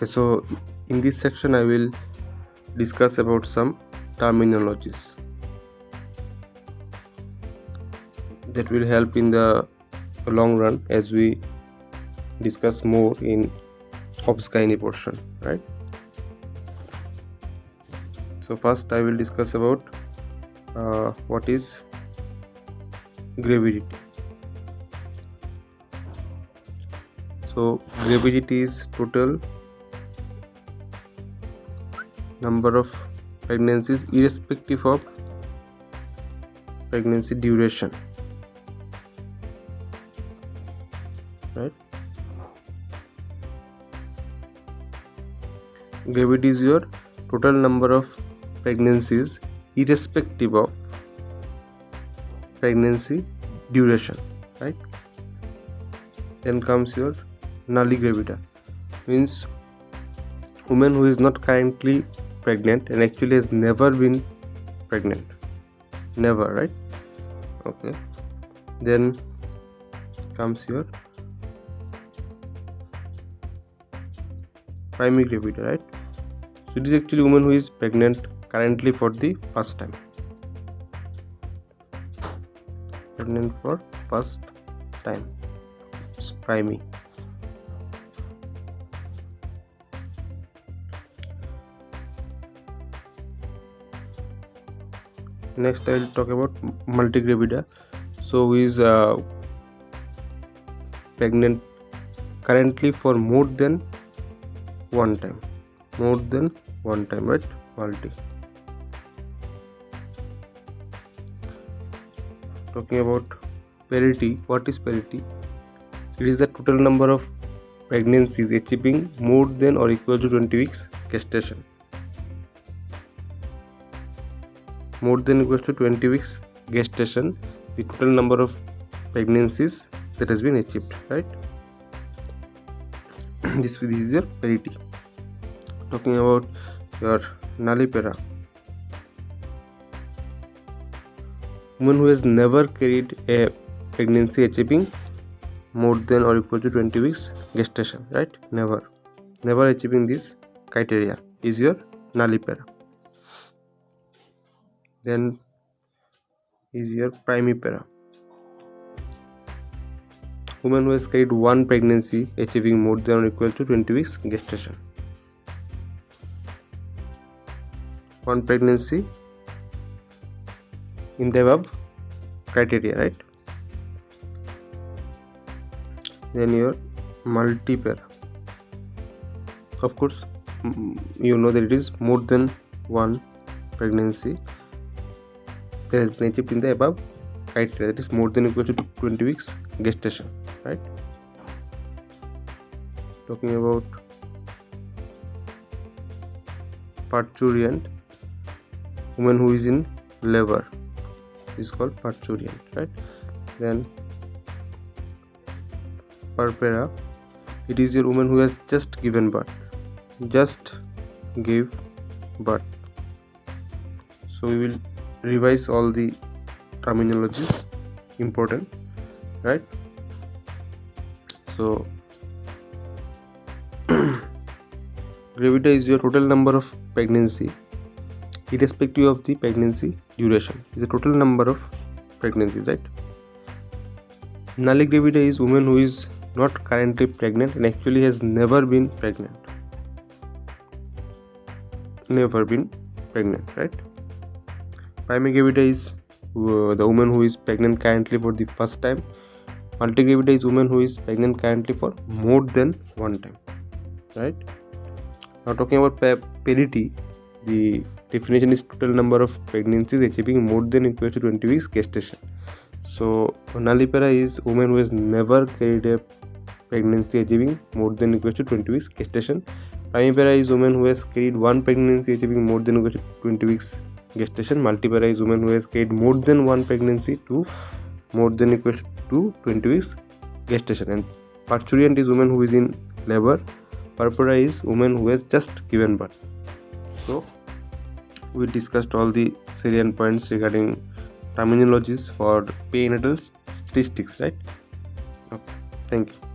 Okay, so in this section I will discuss about some terminologies that will help in the long run as we discuss more in Hobbes-Gyne portion, right? So first I will discuss about what is gravidity. So gravidity is total number of pregnancies irrespective of pregnancy duration, right? Gravity is your total number of pregnancies irrespective of pregnancy duration, right? Then comes your nulli gravida, means woman who is not currently pregnant and actually has never been pregnant, never, right? Okay. Then comes your primi gravida, right? So it is actually woman who is pregnant currently for the first time, pregnant for first time. It's primi. Next I will talk about multigravida. So who is pregnant currently for more than one time, right? Multi. Talking about parity. What is parity? It is the total number of pregnancies achieving more than or equal to 20 weeks gestation. More than or equal to 20 weeks gestation, the total number of pregnancies that has been achieved, right? This is your parity. Talking about your nullipara, woman who has never carried a pregnancy achieving more than or equal to 20 weeks gestation, right? Never achieving this criteria is your nullipara. Then is your primipara, woman who has carried one pregnancy achieving more than or equal to 20 weeks gestation. One pregnancy in the above criteria, right? Then your multipara. Of course, you know that it is more than one pregnancy that has been achieved in the above criteria, that is more than or equal to 20 weeks gestation, right? Talking about parturient, woman who is in labor is called parturient, right? Then puerpera, it is your woman who has just given birth, So we will revise all the terminologies important, right? So gravida is your total number of pregnancy irrespective of the pregnancy duration, is the total number of pregnancies, right? Nulli gravida is woman who is not currently pregnant and actually has never been pregnant, right? Primi gravida is the woman who is pregnant currently for the first time. Multigravida is woman who is pregnant currently for more than one time, right? Now talking about parity, the definition is total number of pregnancies achieving more than or equal to 20 weeks gestation. So nullipara is woman who has never carried a pregnancy achieving more than or equal to 20 weeks gestation. Primipara is woman who has carried one pregnancy achieving more than or equal to 20 weeks gestation. Multipara is woman who has carried more than one pregnancy to more than or equal to 20 weeks gestation. And parturient is woman who is in labor. Puerpera is woman who has just given birth. So we discussed all the salient points regarding terminologies for perinatal statistics, right? Okay. Thank you.